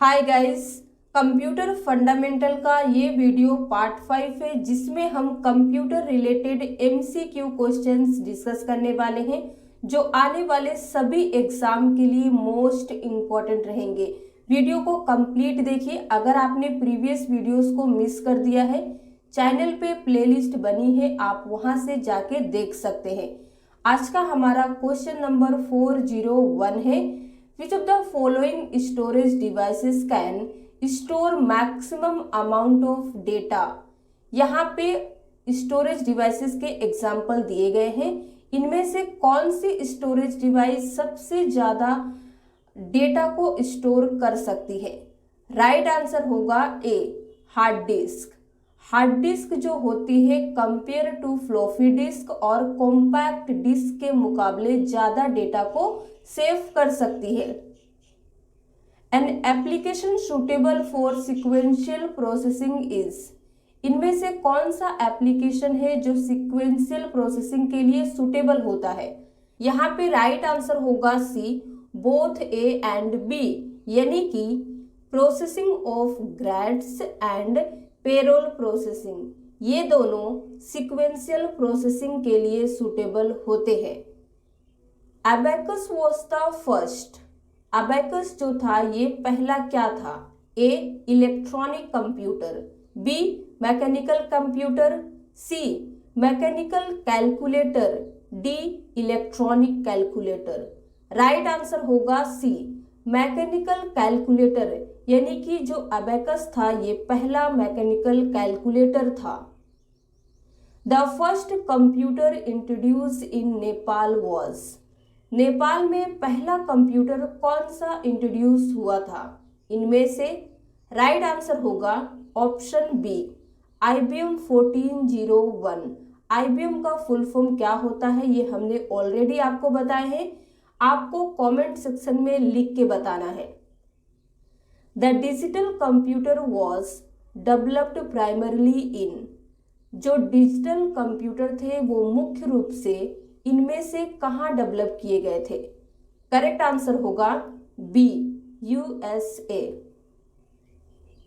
Hi guys, computer fundamental का ये video part 5 है जिसमें हम computer related MCQ questions discuss करने वाले हैं जो आने वाले सभी एग्जाम के लिए मोस्ट इम्पॉर्टेंट रहेंगे। वीडियो को कंप्लीट देखिए। अगर आपने प्रीवियस वीडियोस को मिस कर दिया है, चैनल पे प्लेलिस्ट बनी है, आप वहां से जाके देख सकते हैं। आज का हमारा क्वेश्चन नंबर 401 है। Which of the following storage devices can store maximum amount of data? यहाँ पे स्टोरेज डिवाइसेस के एग्जाम्पल दिए गए हैं। इनमें से कौन सी स्टोरेज डिवाइस सबसे ज्यादा डेटा को स्टोर कर सकती है? राइट आंसर होगा ए, हार्ड डिस्क। हार्ड डिस्क जो होती है कंपेयर टू फ्लॉपी डिस्क और कॉम्पैक्ट डिस्क के मुकाबले ज्यादा डेटा को सेव कर सकती है। An application suitable for sequential processing is, इनमें से कौन सा एप्लीकेशन है जो सिक्वेंशियल प्रोसेसिंग के लिए सुटेबल होता है? यहाँ पे राइट आंसर होगा C, both A and B, यानी कि processing of grades and payroll processing, ये दोनों सिक्वेंशियल प्रोसेसिंग के लिए सुटेबल होते हैं। Abacus was the first, abacus जो था ये पहला क्या था? A, electronic computer, B, mechanical computer, C, mechanical calculator, D, electronic calculator. Right answer होगा सी, मैकेनिकल कैलकुलेटर, यानी कि जो अबेकस था ये पहला मैकेनिकल कैलकुलेटर था। The first computer introduce in Nepal was, Nepal में पहला कंप्यूटर कौन सा इंट्रोड्यूस हुआ था? इनमें से राइट आंसर होगा ऑप्शन बी, IBM 1401। IBM का फुल फॉर्म क्या होता है ये हमने ऑलरेडी आपको बताए हैं, आपको कमेंट सेक्शन में लिख के बताना है। The digital computer was developed primarily in, जो डिजिटल कंप्यूटर थे वो मुख्य रूप से इनमें से कहाँ डेवलप किए गए थे? करेक्ट आंसर होगा B, USA।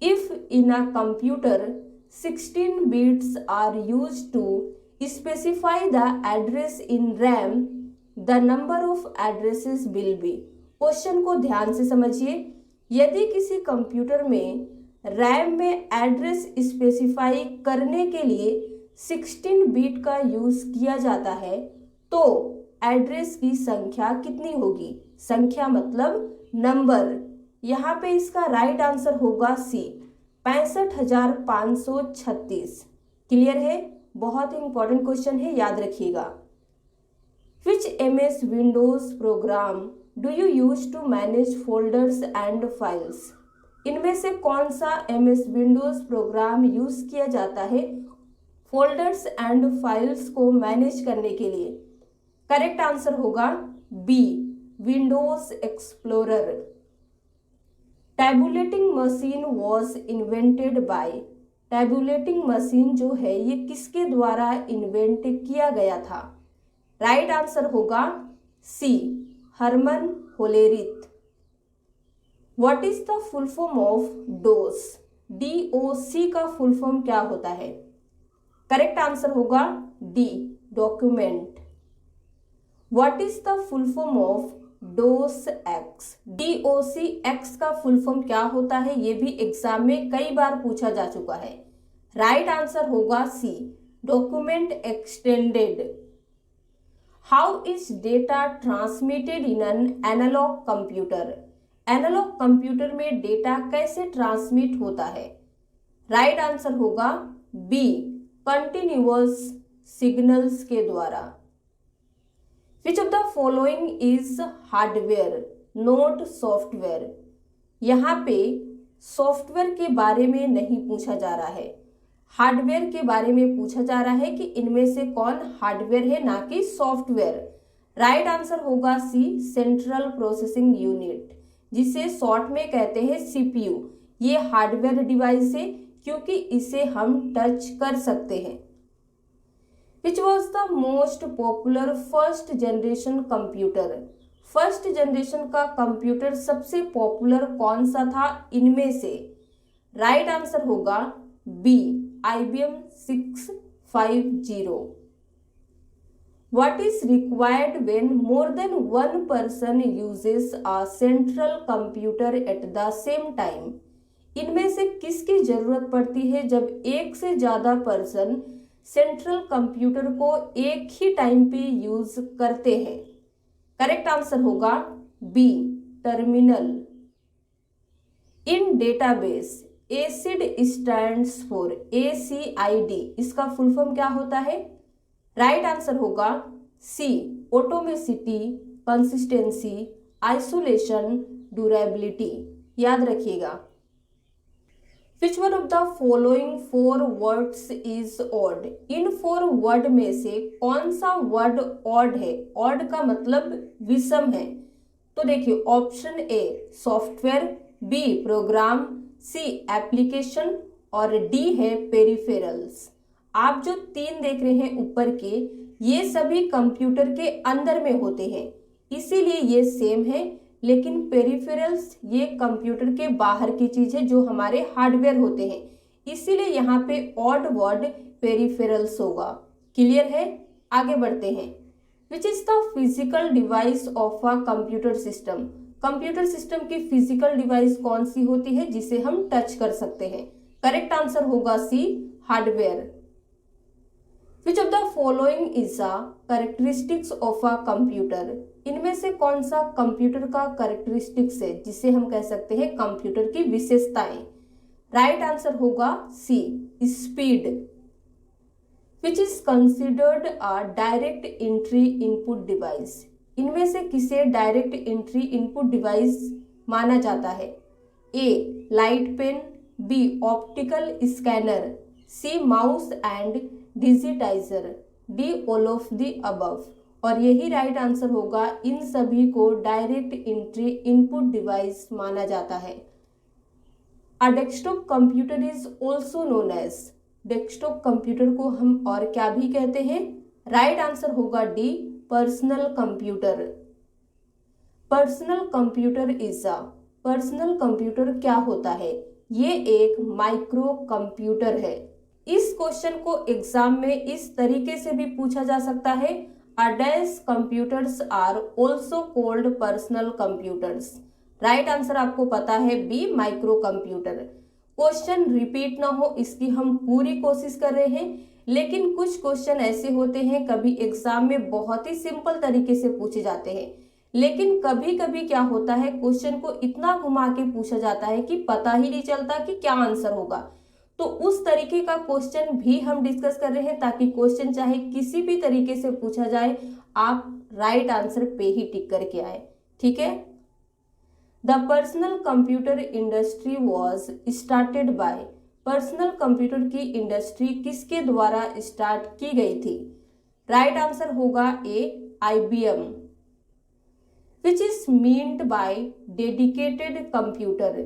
If in a computer 16 bits are used to specify the address in RAM, the number of addresses will be. Question को ध्यान से समझिए। यदि किसी कंप्यूटर में रैम में एड्रेस स्पेसिफाई करने के लिए 16 बिट का यूज किया जाता है तो एड्रेस की संख्या कितनी होगी? संख्या मतलब नंबर। यहाँ पे इसका राइट आंसर होगा सी, 65,536। क्लियर है? बहुत इंपॉर्टेंट क्वेश्चन है, याद रखिएगा। Which MS Windows program do you use to manage folders and files? इनमें से कौन सा MS Windows प्रोग्राम यूज किया जाता है फोल्डर्स एंड फाइल्स को मैनेज करने के लिए? करेक्ट आंसर होगा B, Windows Explorer. Tabulating machine was invented by, tabulating machine जो है ये किसके द्वारा इन्वेंट किया गया था? राइट आंसर होगा C, Herman Hollerith. What is the full form of DOC, DOC का फुल फॉर्म क्या होता है? करेक्ट आंसर होगा D, document. What is the full form of DOC X, DOCX का फुल फॉर्म क्या होता है? ये भी एग्जाम में कई बार पूछा जा चुका है। राइट आंसर होगा C, document extended. How is data transmitted in an analogue computer, analogue computer में डेटा कैसे ट्रांसमिट होता है? राइट आंसर होगा बी, कंटिन्यूअस सिग्नल्स के द्वारा। Which of the following is hardware not software, यहाँ पे सॉफ्टवेयर के बारे में नहीं पूछा जा रहा है, हार्डवेयर के बारे में पूछा जा रहा है कि इनमें से कौन हार्डवेयर है ना कि सॉफ्टवेयर। राइट आंसर होगा सी, सेंट्रल प्रोसेसिंग यूनिट, जिसे शॉर्ट में कहते हैं CPU। ये हार्डवेयर डिवाइस है क्योंकि इसे हम टच कर सकते हैं। Which was the most popular first generation computer, first generation का कंप्यूटर सबसे पॉपुलर कौन सा था इनमें से? राइट आंसर होगा B, IBM 650। What is required when more than one person uses a central computer at the same time? इनमें से किसकी जरूरत पड़ती है जब एक से ज्यादा पर्सन सेंट्रल कंप्यूटर को एक ही टाइम पे यूज करते हैं? करेक्ट आंसर होगा B, terminal. In database ACID stands for ACID, इसका फुल फॉर्म क्या होता है? राइट आंसर होगा C, atomicity, consistency, isolation, durability. याद रखिएगा। Which one of the following 4 words is odd? इन 4 वर्ड में से कौन सा वर्ड ऑड है? ऑड का मतलब विषम है। तो देखिए, option A software, B program, C application और डी है पेरिफेरल्स। आप जो 3 देख रहे हैं ऊपर के, ये सभी कंप्यूटर के अंदर में होते हैं, इसीलिए ये सेम है। लेकिन पेरिफेरल्स ये कंप्यूटर के बाहर की चीज है, जो हमारे हार्डवेयर होते हैं, इसीलिए यहाँ पे ऑड वर्ड पेरिफेरल्स होगा। क्लियर है? आगे बढ़ते हैं। Which is the physical device of a computer system? Computer system की फिजिकल डिवाइस कौन सी होती है जिसे हम टच कर सकते हैं? करेक्ट आंसर होगा C, hardware. Which of the following is a characteristics of a computer? इनमें से कौन सा कंप्यूटर का कैरेक्टरिस्टिक्स है जिसे हम कह सकते हैं कंप्यूटर की विशेषताएं? राइट आंसर होगा सी, speed. Which is considered a direct entry input device? इनमें से किसे डायरेक्ट एंट्री इनपुट डिवाइस माना जाता है? A light pen, B optical scanner, C mouse and digitiser, D all of the above. और यही राइट आंसर होगा, इन सभी को डायरेक्ट एंट्री इनपुट डिवाइस माना जाता है। A desktop computer is also known as, desktop computer को हम और क्या भी कहते हैं? राइट आंसर होगा D, personal computer. Personal computer is a, personal computer क्या होता है? ये एक माइक्रो कंप्यूटर है। इस क्वेश्चन को एग्जाम में इस तरीके से भी पूछा जा सकता है, अडैस computers are also called personal computers. Right answer आपको पता है B, micro computer. Question repeat ना हो इसकी हम पूरी कोशिश कर रहे हैं, लेकिन कुछ क्वेश्चन ऐसे होते हैं कभी एग्जाम में बहुत ही सिंपल तरीके से पूछे जाते हैं, लेकिन कभी कभी क्या होता है क्वेश्चन को इतना घुमा के पूछा जाता है कि पता ही नहीं चलता कि क्या आंसर होगा। तो उस तरीके का क्वेश्चन भी हम डिस्कस कर रहे हैं, ताकि क्वेश्चन चाहे किसी भी तरीके से पूछा जाए, आप राइट आंसर पे ही टिक करके आए। ठीक है। The personal computer industry was started by, personal computer की इंडस्ट्री किसके द्वारा स्टार्ट की गई थी? राइट आंसर होगा ए, IBM। Which is meant by dedicated computer?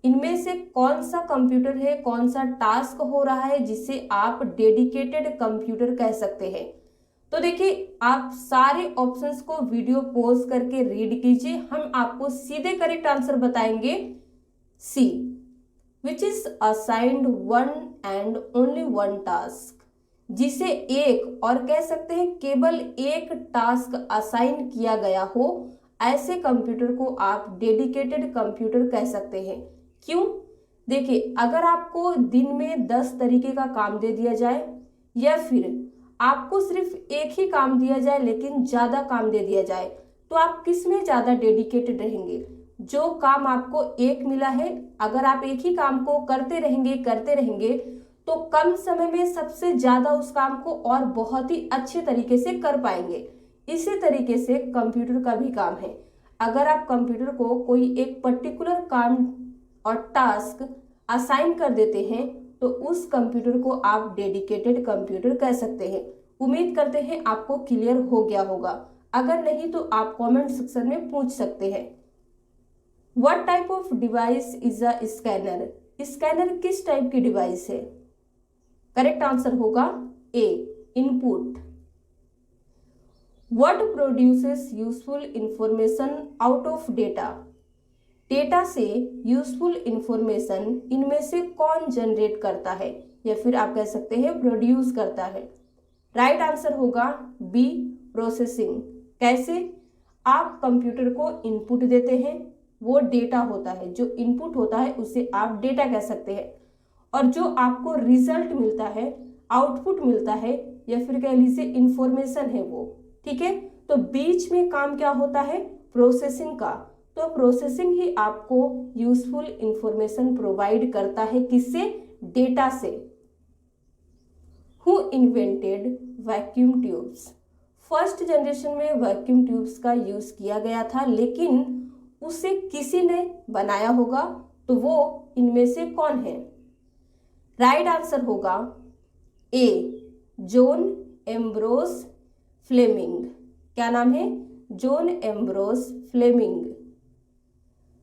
इनमें से कौन सा कंप्यूटर है, कौन सा टास्क हो रहा है जिसे आप डेडिकेटेड कंप्यूटर कह सकते हैं? तो देखिए, आप सारे ऑप्शंस को वीडियो पॉज करके रीड कीजिए, हम आपको सीधे करेक्ट आंसर बताएंगे C, which is assigned one and only one task, जिसे एक और कह सकते हैं केवल एक टास्क असाइन किया गया हो, ऐसे कंप्यूटर को आप डेडिकेटेड कंप्यूटर कह सकते हैं। क्यों? देखिए, अगर आपको दिन में 10 तरीके का काम दे दिया जाए, या फिर आपको सिर्फ एक ही काम दिया जाए लेकिन ज्यादा काम दे दिया जाए, तो आप किस में ज्यादा डेडिकेटेड रहेंगे? जो काम आपको एक मिला है, अगर आप एक ही काम को करते रहेंगे तो कम समय में सबसे ज्यादा उस काम को और बहुत ही अच्छे तरीके से कर पाएंगे। इसी तरीके से कंप्यूटर का भी काम है। अगर आप कंप्यूटर को कोई एक पर्टिकुलर काम और टास्क असाइन कर देते हैं, तो उस कंप्यूटर को आप डेडिकेटेड कंप्यूटर कह सकते हैं। उम्मीद करते हैं आपको क्लियर हो गया होगा, अगर नहीं तो आप कमेंट सेक्शन में पूछ सकते हैं। What type of device is a scanner? Scanner किस टाइप की डिवाइस है? करेक्ट आंसर होगा A, input. What produces useful information out of data. Data से यूजफुल इंफॉर्मेशन इनमें से कौन जनरेट करता है, या फिर आप कह सकते हैं प्रोड्यूस करता है। राइट आंसर होगा बी, प्रोसेसिंग। कैसे? आप कंप्यूटर को इनपुट देते हैं, वो डेटा होता है, जो इनपुट होता है उसे आप डेटा कह सकते हैं, और जो आपको रिजल्ट मिलता है, आउटपुट मिलता है, या फिर कह लीजिए इंफॉर्मेशन है वो, ठीक है। तो बीच में काम क्या होता है? प्रोसेसिंग का। तो प्रोसेसिंग ही आपको यूजफुल इंफॉर्मेशन प्रोवाइड करता है। किससे? डेटा से। Who invented vacuum tubes. First generation में वैक्यूम ट्यूब्स का यूज किया गया था, लेकिन उसे किसी ने बनाया होगा, तो वो इनमें से कौन है? राइट आंसर होगा ए, जॉन एम्ब्रोस फ्लेमिंग। क्या नाम है? John Ambrose Fleming.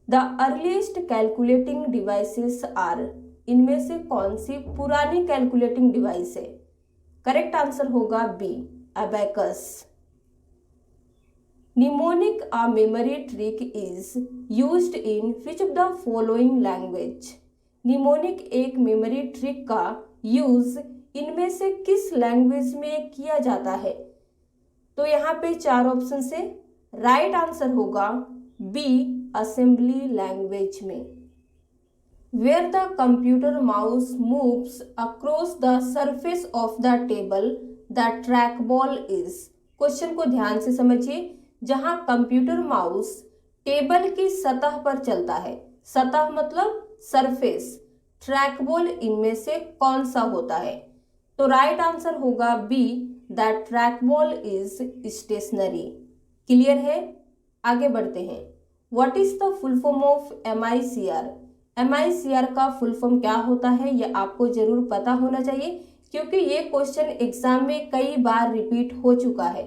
The earliest calculating devices are. इनमें से कौन सी पुरानी कैलकुलेटिंग डिवाइस है? करेक्ट आंसर होगा B, abacus. Mnemonic a memory trick is used in which of the following language. Mnemonic एक मेमोरी ट्रिक का यूज इनमें से किस लैंग्वेज में किया जाता है? तो यहाँ पे चार ऑप्शन से राइट आंसर होगा बी, असेंबली लैंग्वेज में। Where the computer mouse moves across the surface of the table the track ball is. Question को ध्यान से समझिए। जहां कंप्यूटर माउस टेबल की सतह पर चलता है, सतह मतलब सरफेस, ट्रैक बॉल इनमें से कौन सा होता है? तो राइट आंसर होगा B, the track ball is stationary. Clear है? आगे बढ़ते हैं। What is the full form of MICR। MICR का फुल फॉर्म क्या होता है, यह आपको जरूर पता होना चाहिए, क्योंकि ये क्वेश्चन एग्जाम में कई बार रिपीट हो चुका है।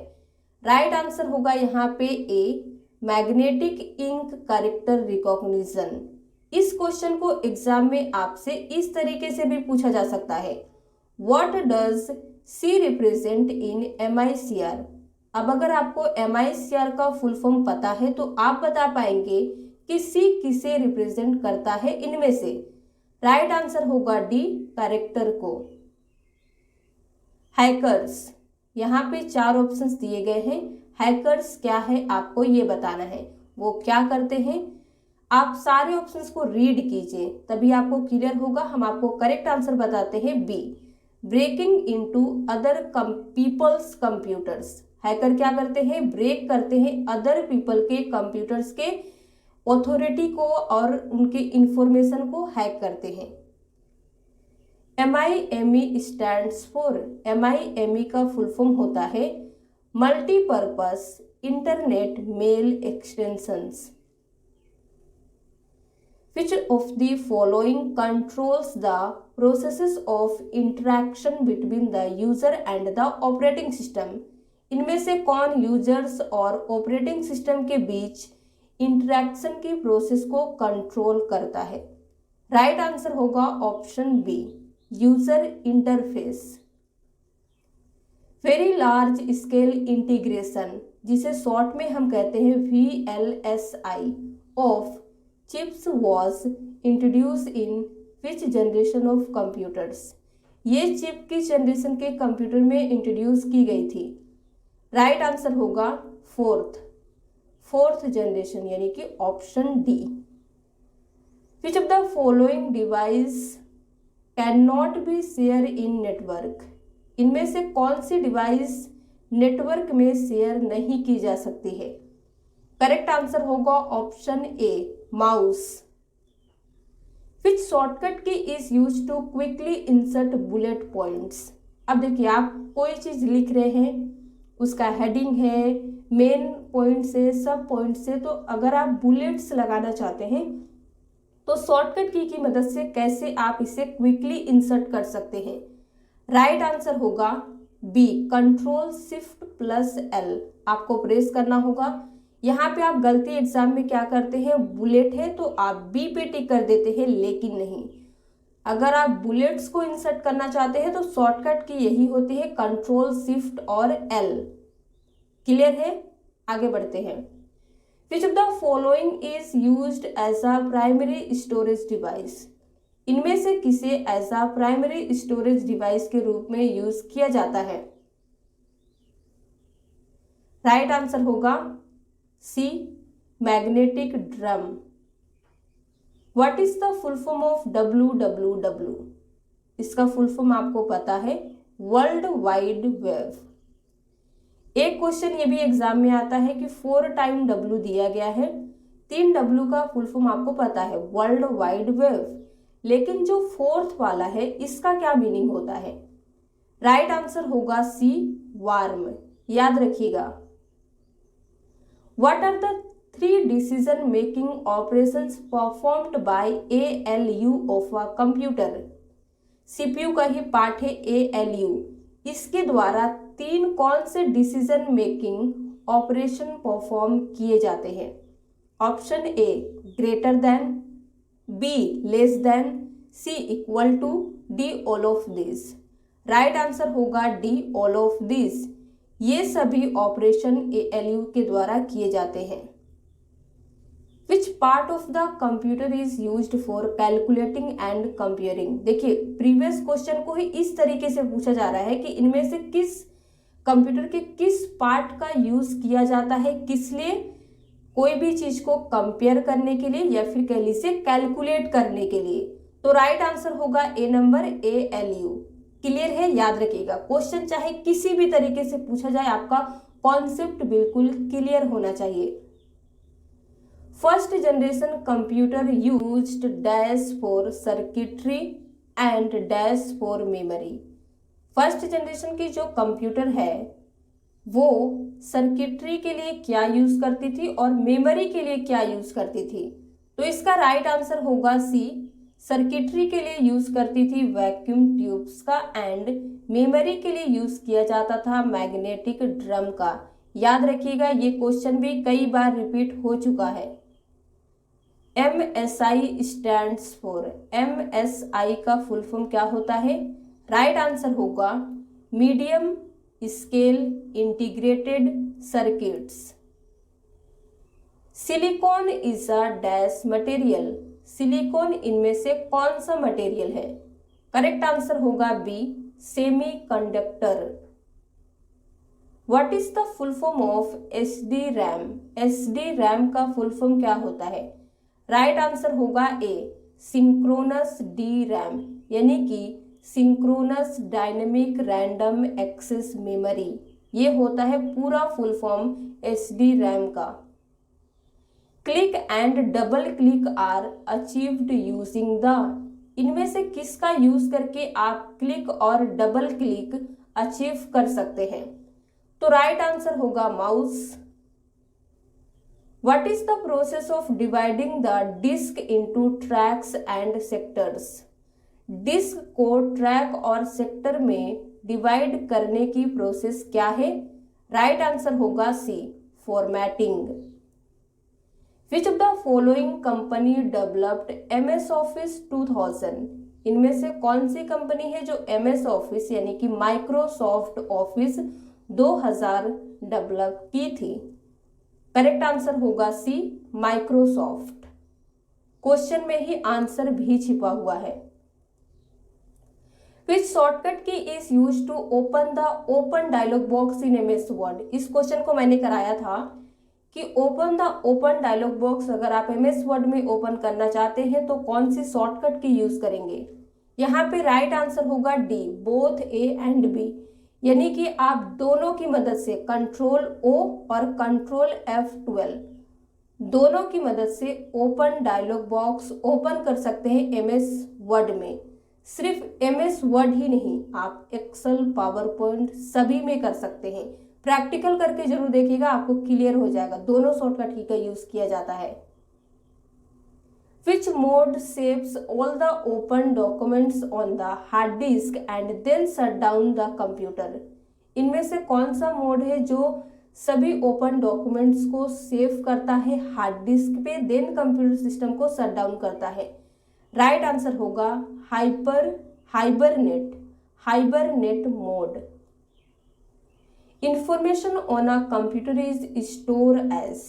राइट आंसर होगा यहाँ पे ए, मैग्नेटिक इंक कैरेक्टर रिकॉग्निशन। इस क्वेश्चन को एग्जाम में आपसे इस तरीके से भी पूछा जा सकता है, what does C represent in MICR। अब अगर आपको MICR का फुल फॉर्म पता है तो आप बता पाएंगे कि C किसे रिप्रेजेंट करता है इनमें से। राइट आंसर होगा डी, कैरेक्टर को। हैकर्स, यहाँ पे चार ऑप्शंस दिए गए हैं। हैकर्स क्या है आपको ये बताना है, वो क्या करते हैं। आप सारे ऑप्शंस को रीड कीजिए, तभी आपको क्लियर होगा। हम आपको करेक्ट आंसर बताते हैं B, breaking into other people's computers. Hacker क्या करते हैं? ब्रेक करते हैं अदर पीपल के कंप्यूटर्स के ऑथोरिटी को और उनके इंफॉर्मेशन को हैक करते हैं। MIME stands for. MIME का फुल फॉर्म होता है multipurpose internet mail extensions. Which of the following controls the processes of interaction between the user and the operating system। इनमें से कौन यूजर्स और ऑपरेटिंग सिस्टम के बीच इंटरेक्शन की प्रोसेस को कंट्रोल करता है? राइट आंसर होगा option B, user interface. Very large scale integration, जिसे शॉर्ट में हम कहते हैं VLSI of chips was introduce in which generation of computers. ये चिप किस जनरेशन के कंप्यूटर में इंट्रोड्यूस की गई थी? राइट आंसर होगा फोर्थ जनरेशन, यानी कि option D. Which of the following device can not be share in network. इनमें से कौन सी डिवाइस नेटवर्क में शेयर नहीं की जा सकती है? करेक्ट आंसर होगा option A, mouse. Which shortcut key is use to quickly insert bullet points. अब देखिए, आप कोई चीज लिख रहे हैं, उसका हेडिंग है, मेन पॉइंट से, सब पॉइंट से, तो अगर आप बुलेट्स लगाना चाहते हैं तो शॉर्टकट की मदद से कैसे आप इसे क्विकली इंसर्ट कर सकते हैं? राइट आंसर होगा बी, Ctrl+Shift+L आपको प्रेस करना होगा। यहाँ पे आप गलती एग्जाम में क्या करते हैं, बुलेट है तो आप बी पे टिक कर देते हैं, लेकिन नहीं। अगर आप बुलेट्स को इंसर्ट करना चाहते हैं तो शॉर्टकट की यही होती है Ctrl, Shift और L। क्लियर है? आगे बढ़ते हैं। Which of the following is used as a primary storage device? इनमें से किसे as a primary storage device के रूप में यूज किया जाता है? राइट आंसर होगा C, magnetic drum. What is the full form of WWW? इसका फुल फॉर्म आपको पता है, वर्ल्ड वाइड वेब। एक क्वेश्चन ये भी एग्जाम में आता है कि 4 टाइम W दिया गया है, 3 W का फुल फॉर्म आपको पता है, वर्ल्ड वाइड वेब। लेकिन जो 4th वाला है इसका क्या मीनिंग होता है? राइट आंसर होगा सी, वार्म। याद रखिएगा। What are the 3 decision making operations performed by ALU of a computer? CPU का ही पार्ट है ALU। इसके द्वारा 3 कौन से डिसीजन मेकिंग ऑपरेशन परफॉर्म किए जाते हैं? Option A, greater than, B, less than, C, equal to, D, all of this. Right answer होगा डी, ऑल ऑफ दिस। ये सभी ऑपरेशन ALU के द्वारा किए जाते हैं। Which part of the computer is used for calculating and comparing? देखिए, previous question को ही इस तरीके से पूछा जा रहा है कि इनमें से किस कंप्यूटर के किस पार्ट का यूज किया जाता है, किस लिए? कोई भी चीज को कंपेयर करने के लिए या फिर कह लीजिए कैलकुलेट करने के लिए। तो राइट आंसर होगा ए नंबर, ALU। क्लियर है? याद रखिएगा, क्वेश्चन चाहे किसी भी तरीके से पूछा जाए, आपका कॉन्सेप्ट बिल्कुल क्लियर होना चाहिए। First generation computer used dash for circuitry and dash for memory. First generation की जो कंप्यूटर है वो सर्किटरी के लिए क्या यूज करती थी और मेमोरी के लिए क्या यूज करती थी? तो इसका राइट आंसर होगा सी, सर्किटरी के लिए यूज करती थी वैक्यूम ट्यूब्स का एंड मेमोरी के लिए यूज किया जाता था मैग्नेटिक ड्रम का। याद रखिएगा, ये क्वेश्चन भी कई बार रिपीट हो चुका है। MSI स्टैंड्स फॉर, MSI का फुल फॉर्म क्या होता है? राइट आंसर होगा medium scale integrated circuits. Silicon is a dash material. Silicon इनमें से कौन सा मटेरियल है? करेक्ट आंसर होगा B, semiconductor. What is the full form of SD RAM? SD RAM का फुल फॉर्म क्या होता है? राइट आंसर होगा ए, सिंक्रोनस DRAM, यानी कि synchronous dynamic random access memory. ये होता है पूरा फुल फॉर्म SD RAM का। Click and double click are achieved using the, इनमें से किसका यूज करके आप क्लिक और डबल क्लिक अचीव कर सकते हैं? तो राइट आंसर होगा mouse. What is the process of dividing the disk into tracks and sectors? Disk को ट्रैक और सेक्टर में डिवाइड करने की प्रोसेस क्या है? राइट आंसर होगा C, formatting. Which of the following company developed MS office 2000? इनमें से कौन सी कंपनी है जो MS ऑफिस यानी कि माइक्रोसॉफ्ट ऑफिस 2000 डेवलप की थी? करेक्ट आंसर होगा सी, माइक्रोसॉफ्ट। क्वेश्चन में ही आंसर भी छिपा हुआ है। Which shortcut key is use to open the open dialog box in MS word? इस क्वेश्चन को मैंने कराया था कि open the open dialog box अगर आप MS वर्ड में ओपन करना चाहते हैं तो कौन सी शॉर्टकट की यूज करेंगे? यहाँ पे राइट आंसर होगा D, both A and B, यानी कि आप दोनों की मदद से कंट्रोल O और कंट्रोल F12 दोनों की मदद से ओपन डायलॉग बॉक्स ओपन कर सकते हैं MS वर्ड में। सिर्फ MS वर्ड ही नहीं, आप एक्सेल, पावर पॉइंट सभी में कर सकते हैं। प्रैक्टिकल करके जरूर देखिएगा, आपको क्लियर हो जाएगा दोनों शॉर्टकट की का यूज किया जाता है। Which mode saves all the open documents on the hard disk and then shut down the computer? इनमें से कौन सा मोड है जो सभी ओपन डॉक्यूमेंट्स को सेव करता है हार्ड डिस्क पे, देन कंप्यूटर सिस्टम को शट डाउन करता है? राइट आंसर होगा hibernate mode. Information on a computer is store as.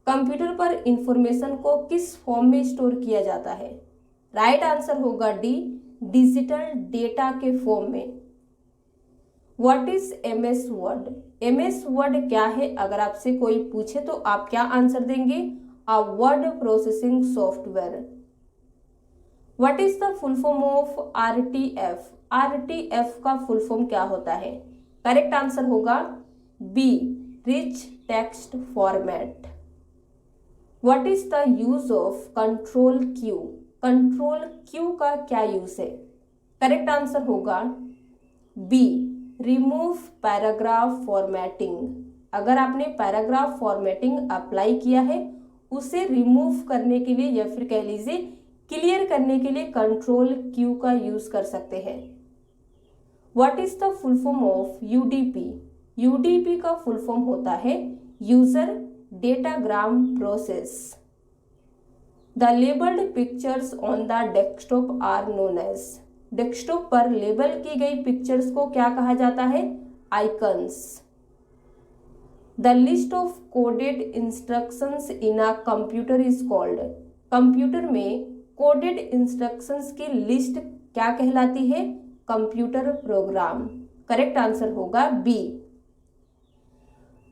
Computer पर इंफॉर्मेशन को किस फॉर्म में स्टोर किया जाता है? राइट आंसर होगा डी, डिजिटल डेटा के फॉर्म में। What is MS word? MS word क्या है? अगर आपसे कोई पूछे तो आप क्या आंसर देंगे? A word processing software. What is the full form of RTF? RTF का फुल फॉर्म क्या होता है? करेक्ट आंसर होगा B, rich text format. What is the use of control Q? Control Q का क्या यूज है? Correct answer होगा B, remove paragraph formatting. अगर आपने पैराग्राफ फॉर्मेटिंग अप्लाई किया है, उसे रिमूव करने के लिए या फिर कह लीजिए क्लियर करने के लिए कंट्रोल क्यू का यूज कर सकते हैं। What is the full form of UDP? UDP का फुल फॉर्म होता है user datagram process. The labelled pictures on the desktop are known as. Desktop पर लेबल की गई पिक्चर्स को क्या कहा जाता है? Icons. The list of coded instructions in a computer is called. Computer में कोडेड इंस्ट्रक्शंस की लिस्ट क्या कहलाती है? Computer program. करेक्ट आंसर होगा B.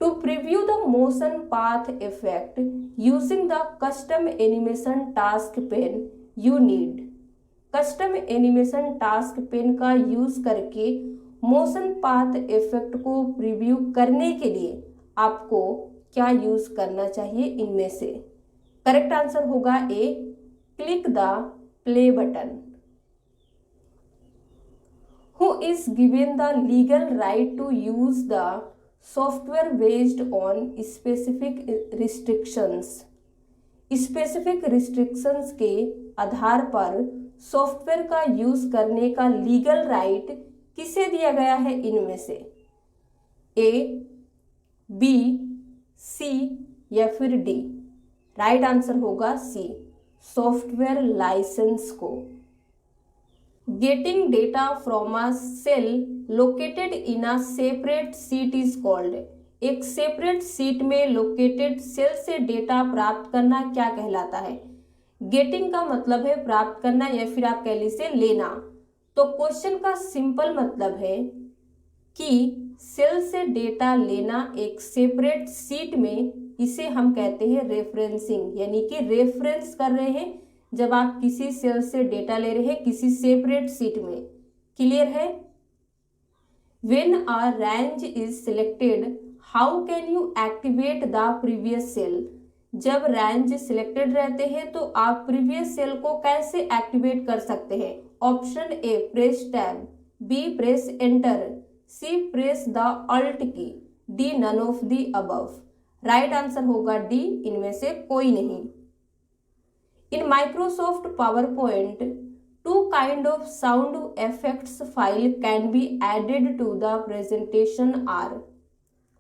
To preview the motion path effect using the custom animation task pain you need. Custom animation task pen का use करके motion path effect को preview करने के लिए आपको क्या यूज करना चाहिए? इनमें से करेक्ट आंसर होगा A, click the play button. Who is given the legal right to use the software based on specific restrictions? Specific restrictions के आधार पर सॉफ्टवेयर का यूज करने का लीगल राइट किसे दिया गया है? इनमें से ए, बी, सी या फिर डी? राइट आंसर होगा सी, सॉफ्टवेयर लाइसेंस को। Getting data from a cell located in a separate sheet is called. एक सेपरेट सीट में लोकेटेड सेल से डेटा प्राप्त करना क्या कहलाता है? गेटिंग का मतलब है प्राप्त करना या फिर आप कह लीजिए लेना। तो क्वेश्चन का सिंपल मतलब है कि सेल से डेटा लेना एक सेपरेट सीट में, इसे हम कहते हैं रेफरेंसिंग, यानी कि रेफरेंस कर रहे हैं जब आप किसी सेल से डेटा ले रहे हैं किसी सेपरेट सीट में। क्लियर है? When a range is selected, how can you activate the previous cell? जब रेंज सिलेक्टेड रहते हैं तो आप प्रीवियस सेल को कैसे एक्टिवेट कर सकते हैं? Option A, press tab, B, press enter, C, press the alt key, D, none of the above. Right answer होगा डी, इनमें से कोई नहीं। In Microsoft PowerPoint two kind of sound effects file can be added to the presentation are।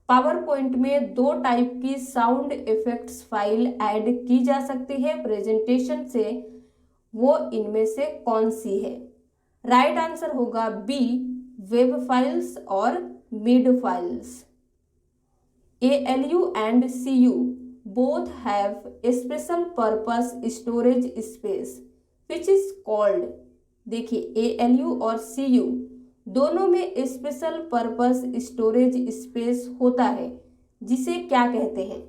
Power point में दो type की sound effects file add की जा सकती है प्रेजेंटेशन से, वो इनमें से कौन सी है? राइट आंसर होगा बी, वेब फाइल्स और mid files. ALU and CU both have a special purpose storage space which is called। देखिए ALU और CU दोनों में स्पेशल पर्पस स्टोरेज स्पेस होता है, जिसे क्या कहते हैं?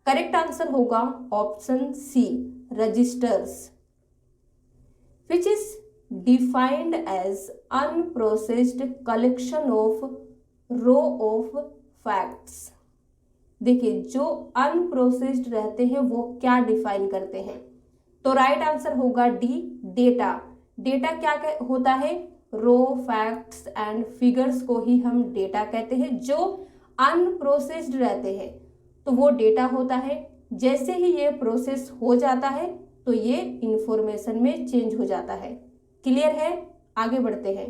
करेक्ट आंसर होगा option C, registers. Which is defined as unprocessed collection of raw of facts. देखिए जो अनप्रोसेस्ड रहते हैं वो क्या डिफाइन करते हैं? तो राइट आंसर होगा डी, डेटा। डेटा क्या होता है? रो, फैक्ट्स एंड फिगर्स को ही हम डेटा कहते हैं। जो अनप्रोसेस्ड रहते हैं तो वो डेटा होता है, जैसे ही ये प्रोसेस हो जाता है तो ये इंफॉर्मेशन में चेंज हो जाता है। क्लियर है? आगे बढ़ते हैं।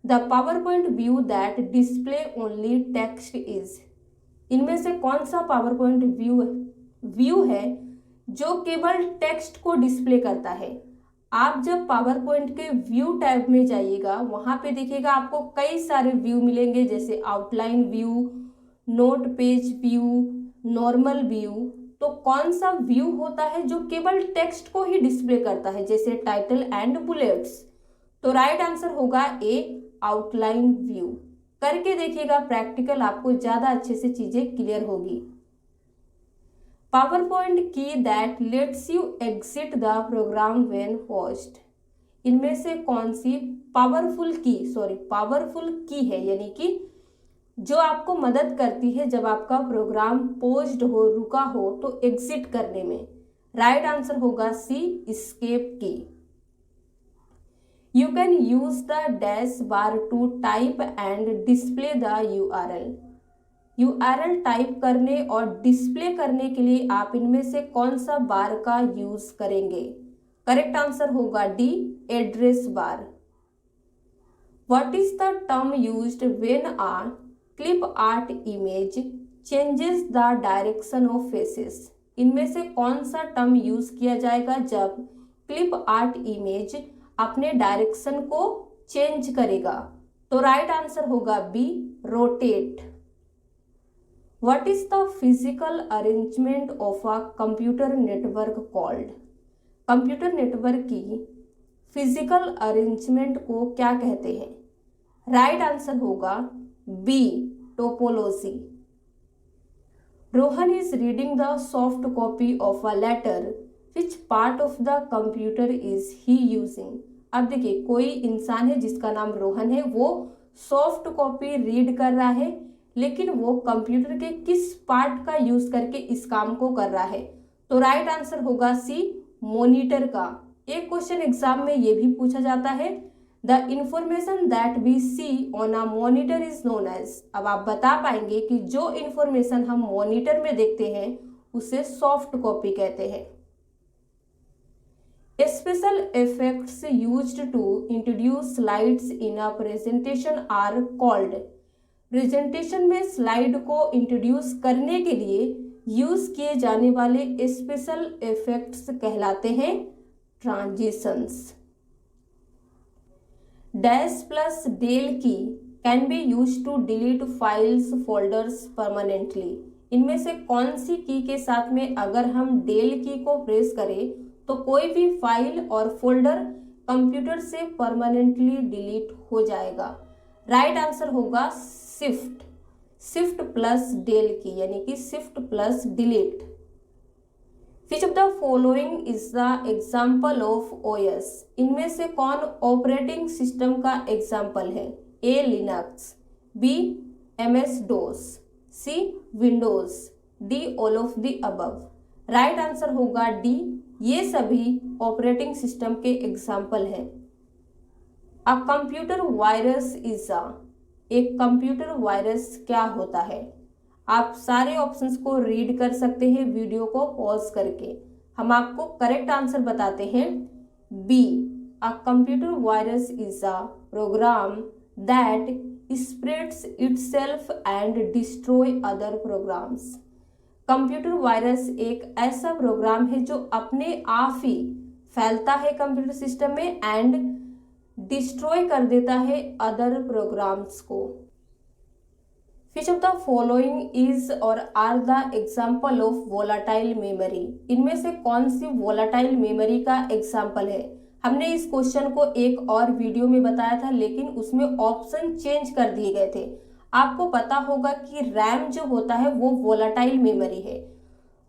The power point view that display only text is. इनमें से कौन सा पावर पॉइंट व्यू है जो केवल टेक्स्ट को डिस्प्ले करता है? आप जब पावर पॉइंट के व्यू टैब में जाइएगा, वहां पे देखिएगा आपको कई सारे व्यू मिलेंगे, जैसे outline view, note page view, normal view. तो कौन सा व्यू होता है जो केवल टेक्स्ट को ही डिस्प्ले करता है, जैसे टाइटल एंड बुलेट्स? तो राइट आंसर होगा ए, आउटलाइन व्यू। करके देखिएगा प्रैक्टिकल, आपको ज्यादा अच्छे से चीजें क्लियर होगी। PowerPoint key that lets you exit the program when paused. इनमें से कौन सी पावरफुल की है, यानी कि जो आपको मदद करती है जब आपका प्रोग्राम पॉज्ड हो, रुका हो, तो एग्जिट करने में? राइट आंसर होगा C, escape key. You can use the dash bar to type and display the URL। URL टाइप करने और डिस्प्ले करने के लिए आप इनमें से कौन सा बार का यूज करेंगे? करेक्ट आंसर होगा D, address bar. What is the term used when a clip art image changes the direction of faces? इनमें से कौन सा टर्म यूज किया जाएगा जब क्लिप आर्ट इमेज अपने डायरेक्शन को चेंज करेगा? तो राइट आंसर होगा B, rotate. What is the physical arrangement of a computer network called? Computer network की फिजिकल अरेंजमेंट को क्या कहते हैं? राइट आंसर होगा B, topology. Rohan is reading the soft copy of a letter, which part of the computer is he using? अब देखिए, कोई इंसान है जिसका नाम रोहन है, वो सॉफ्ट कॉपी रीड कर रहा है, लेकिन वो कंप्यूटर के किस पार्ट का यूज करके इस काम को कर रहा है? तो राइट आंसर होगा सी, मॉनिटर का। एक क्वेश्चन एग्जाम में ये भी पूछा जाता है, the information that we see on a monitor is known as. अब आप बता पाएंगे कि जो इंफॉर्मेशन हम मॉनिटर में देखते हैं उसे सॉफ्ट कॉपी कहते हैं। Special effects used to introduce slides in a presentation are called. Presentation में स्लाइड को इंट्रोड्यूस करने के लिए यूज किए जाने वाले स्पेशल इफेक्ट्स कहलाते हैं transitions. Dash plus del key can be use to delete files folders permanently. इनमें से कौन सी की के साथ में अगर हम डेल की को प्रेस करें तो कोई भी फाइल और फोल्डर कंप्यूटर से परमानेंटली डिलीट हो जाएगा? राइट आंसर होगा शिफ्ट प्लस डेल की, यानी कि shift plus delete. Which of the following is the example of OS? इनमें से कौन ऑपरेटिंग सिस्टम का एग्जाम्पल है? A, Linux, B, MS DOS, C, Windows, D, all of the above. Right answer होगा D, ये सभी ऑपरेटिंग सिस्टम के example हैं। अ कंप्यूटर वायरस इज एक कंप्यूटर वायरस क्या होता है? आप सारे ऑप्शंस को रीड कर सकते हैं वीडियो को पॉज करके। हम आपको करेक्ट आंसर बताते हैं, B, a computer virus is a program that spreads itself and destroy other programs. Computer virus एक ऐसा प्रोग्राम है जो अपने आप ही फैलता है कंप्यूटर सिस्टम में एंड डिस्ट्रॉय कर देता है अदर प्रोग्राम्स को। Which of the following is or are the example of volatile memory? इनमें से कौन सी वोलाटाइल मेमोरी का एग्जाम्पल है? हमने इस क्वेश्चन को एक और वीडियो में बताया था, लेकिन उसमें ऑप्शन चेंज कर दिए गए थे। आपको पता होगा कि रैम जो होता है वो वोलाटाइल मेमोरी है,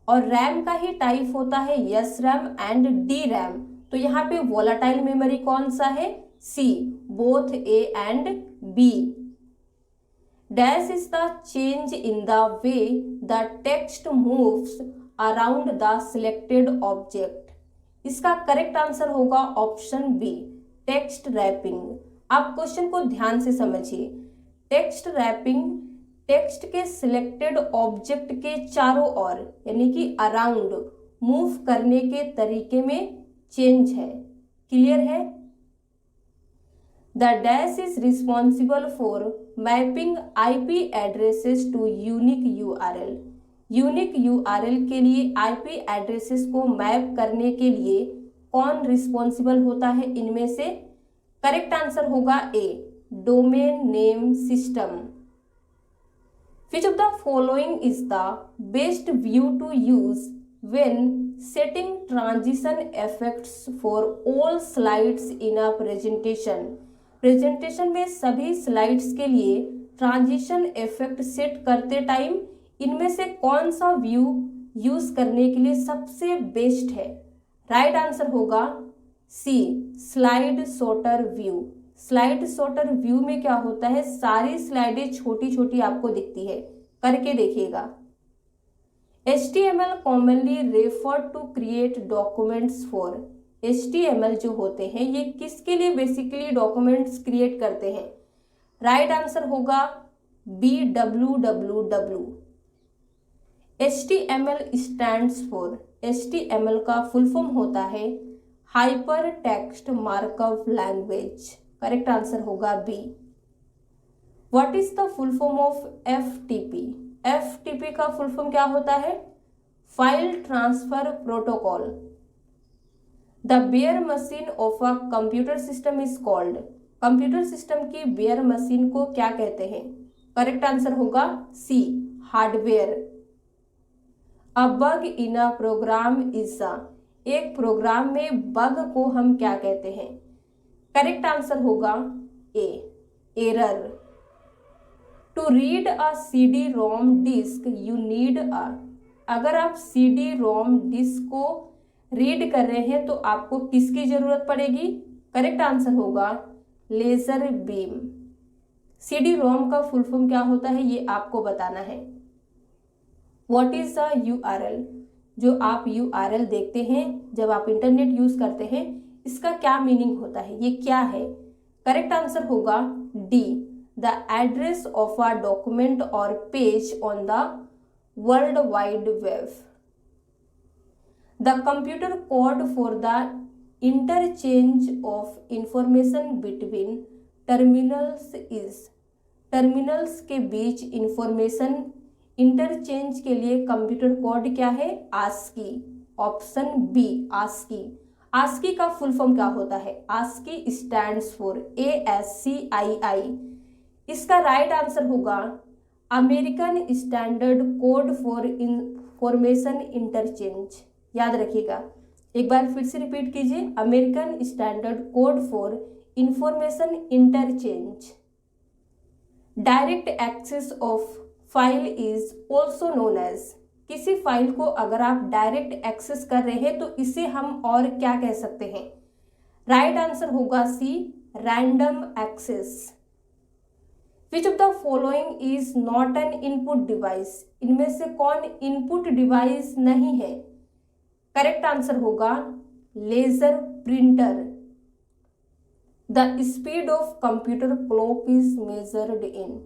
और रैम का ही टाइप होता है yes RAM and D RAM. तो यहाँ पे वोलाटाइल मेमोरी कौन सा है? C, both A and B. Dash is the change in the way the text moves around the selected object. इसका करेक्ट आंसर होगा ऑप्शन बी, टेक्स्ट रैपिंग। आप question को ध्यान से समझिए। टेक्स्ट रैपिंग टेक्स्ट के सिलेक्टेड ऑब्जेक्ट के चारों ओर, यानी कि अराउंड, मूव करने के तरीके में चेंज है। क्लियर है? The dash is responsible for mapping IP addresses to unique URL। Unique URL के लिए IP एड्रेसेस को मैप करने के लिए कौन रिस्पॉन्सिबल होता है इनमें से? करेक्ट आंसर होगा A, domain name system. Which of the following is the best view to use when setting transition effects for all slides in a presentation? Presentation में सभी स्लाइड्स के लिए ट्रांजिशन इफेक्ट सेट करते time इनमें से कौन सा व्यू यूज करने के लिए सबसे बेस्ट है? राइट आंसर होगा C, slide sorter view. Slide sorter view में क्या होता है, सारी स्लाइडें छोटी छोटी आपको दिखती है। करके देखिएगा। HTML commonly referred to create documents for. HTML जो होते हैं ये किसके लिए बेसिकली डॉक्यूमेंट्स क्रिएट करते हैं? राइट आंसर होगा B, www। HTML stands for. HTML का फुल फॉर्म होता है hypertext markup language. Correct answer होगा B. What is the full form of FTP? FTP का फुल फॉर्म क्या होता है? File transfer protocol. The bare machine of a computer system is called. Computer system की bare machine को क्या कहते हैं? करेक्ट आंसर होगा C, hardware. A bug in a programme is a. एक प्रोग्राम में बग को हम क्या कहते हैं? करेक्ट आंसर होगा A, error. To read a CD-ROM disk you need a. अगर आप CD-ROM डिस्क को रीड कर रहे हैं तो आपको किसकी जरूरत पड़ेगी? करेक्ट आंसर होगा लेजर बीम। CD-ROM का फुल फॉर्म क्या होता है ये आपको बताना है। What is a URL? जो आप URL देखते हैं जब आप इंटरनेट यूज करते हैं, इसका क्या मीनिंग होता है, ये क्या है? करेक्ट आंसर होगा D, the address of a document or page on the world wide web. The computer code for the interchange of information between terminals is. Terminals के बीच इंफॉर्मेशन इंटरचेंज के लिए कंप्यूटर कोड क्या है? ASCII. Option B, ASCII. ASCII का full form क्या होता है? ASCII stands for ASCII। इसका राइट आंसर होगा American standard code for information interchange. याद रखिएगा, एक बार फिर से रिपीट कीजिए, American standard code for information interchange. Direct access of file is also known as. किसी फाइल को अगर आप डायरेक्ट एक्सेस कर रहे हैं तो इसे हम और क्या कह सकते हैं? राइट आंसर होगा C, random access. Which of the following is not an input device? इनमें से कौन इनपुट डिवाइस नहीं है? करेक्ट आंसर होगा laser printer. The speed of computer clock is measured in.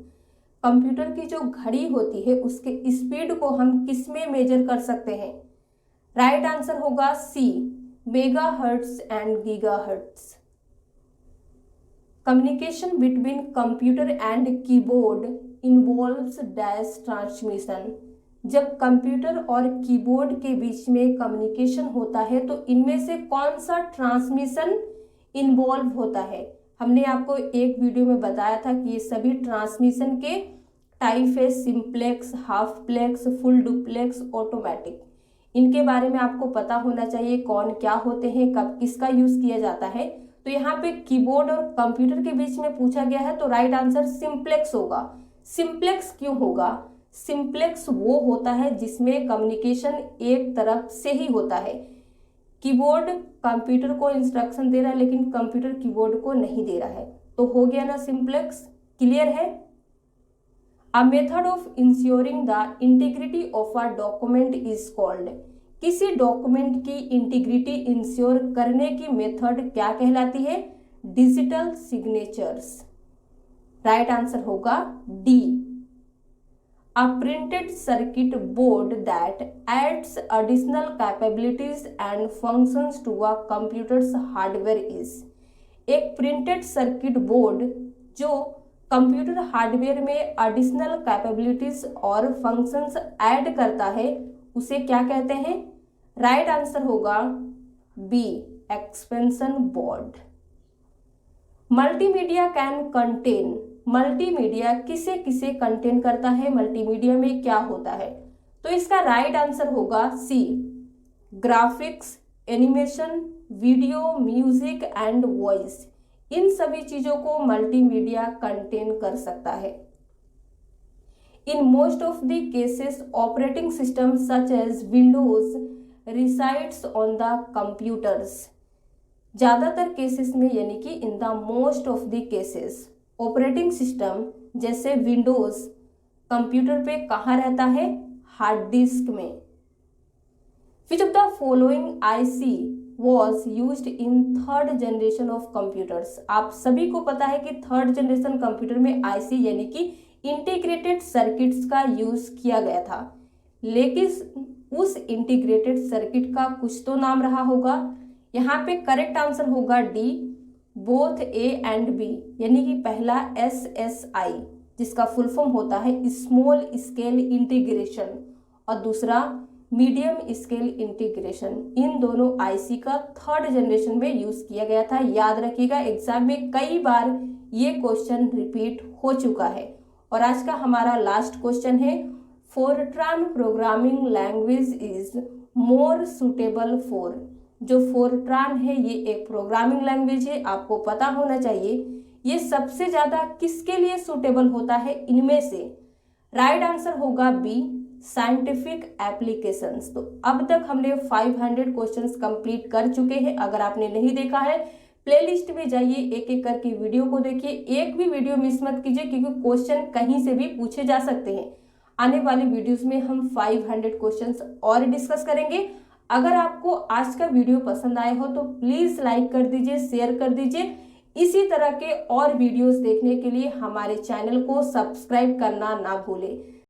Computer की जो घड़ी होती है उसके स्पीड को हम किस में मेजर कर सकते हैं? राइट आंसर होगा C, megahertz and gigahertz. Communication between computer and keyboard involves dash transmission. जब कंप्यूटर और कीबोर्ड के बीच में कम्युनिकेशन होता है तो इनमें से कौन सा ट्रांसमिशन इन्वॉल्व होता है? हमने आपको एक वीडियो में बताया था कि ये सभी ट्रांसमिशन के टाइप है, सिंप्लेक्स, हाफ प्लेक्स, फुल डुप्लेक्स, ऑटोमेटिक। इनके बारे में आपको पता होना चाहिए कौन क्या होते हैं, कब किसका यूज किया जाता है। तो यहाँ पे कीबोर्ड और कंप्यूटर के बीच में पूछा गया है तो राइट आंसर सिंप्लेक्स होगा। सिंप्लेक्स क्यों होगा? सिंप्लेक्स वो होता है जिसमें कम्युनिकेशन एक तरफ से ही होता है। कीबोर्ड कंप्यूटर को इंस्ट्रक्शन दे रहा है लेकिन कंप्यूटर कीबोर्ड को नहीं दे रहा है, तो हो गया ना सिंप्लेक्स। क्लियर है? A method of ensuring the integrity of a document is called. किसी डॉक्यूमेंट की इंटीग्रिटी इंश्योर करने की मेथड क्या कहलाती है? Digital signatures. राइट आंसर होगा D, a printed circuit board that adds additional capabilities and functions to a computer's hardware is। एक printed circuit board जो कंप्यूटर हार्डवेयर में एडिशनल कैपेबिलिटीज और फंक्शंस ऐड करता है उसे क्या कहते हैं? राइट आंसर होगा B, expansion board. Multimedia can contain, multimedia किसे किसे कंटेन करता है, मल्टीमीडिया में क्या होता है? तो इसका राइट आंसर होगा C, graphics, animation, video, music and voice. इन सभी चीजों को मल्टीमीडिया कंटेन कर सकता है। In most of the cases operating system such as Windows resides on the computers. ज्यादातर केसेस में यानी कि in the most of the cases operating system जैसे विंडोज कंप्यूटर पे कहाँ रहता है? हार्ड डिस्क में। Which of the following IC was used in third generation of computers? आप सभी को पता है कि थर्ड जनरेशन कंप्यूटर में IC यानी कि इंटीग्रेटेड सर्किट्स का यूज किया गया था, लेकिन उस इंटीग्रेटेड सर्किट का कुछ तो नाम रहा होगा। यहाँ पे करेक्ट आंसर होगा D, both A and B, यानी कि पहला SSI जिसका फुल फॉर्म होता है स्मॉल स्केल इंटीग्रेशन और दूसरा मीडियम स्केल इंटीग्रेशन। इन दोनों आईसी का थर्ड जनरेशन में यूज किया गया था। याद रखिएगा, एग्जाम में कई बार ये क्वेश्चन रिपीट हो चुका है। और आज का हमारा लास्ट क्वेश्चन है, Fortran programming language is more suitable for. जो फोरट्रान है ये एक प्रोग्रामिंग लैंग्वेज है, आपको पता होना चाहिए ये सबसे ज्यादा किसके लिए सुटेबल होता है इनमें से? राइट आंसर होगा बी, साइंटिफिक एप्लीकेशंस। तो अब तक हमने 500 क्वेश्चंस कंप्लीट कर चुके हैं। अगर आपने नहीं देखा है प्लेलिस्ट में जाइए, एक एक करके वीडियो को देखिए, एक भी वीडियो मिस मत कीजिए क्योंकि क्वेश्चन कहीं से भी पूछे जा सकते हैं। आने वाले वीडियोस में हम 500 क्वेश्चंस और डिस्कस करेंगे। अगर आपको आज का वीडियो पसंद आया हो तो प्लीज लाइक कर दीजिए, शेयर कर दीजिए। इसी तरह के और वीडियोस देखने के लिए हमारे चैनल को सब्सक्राइब करना ना भूलें।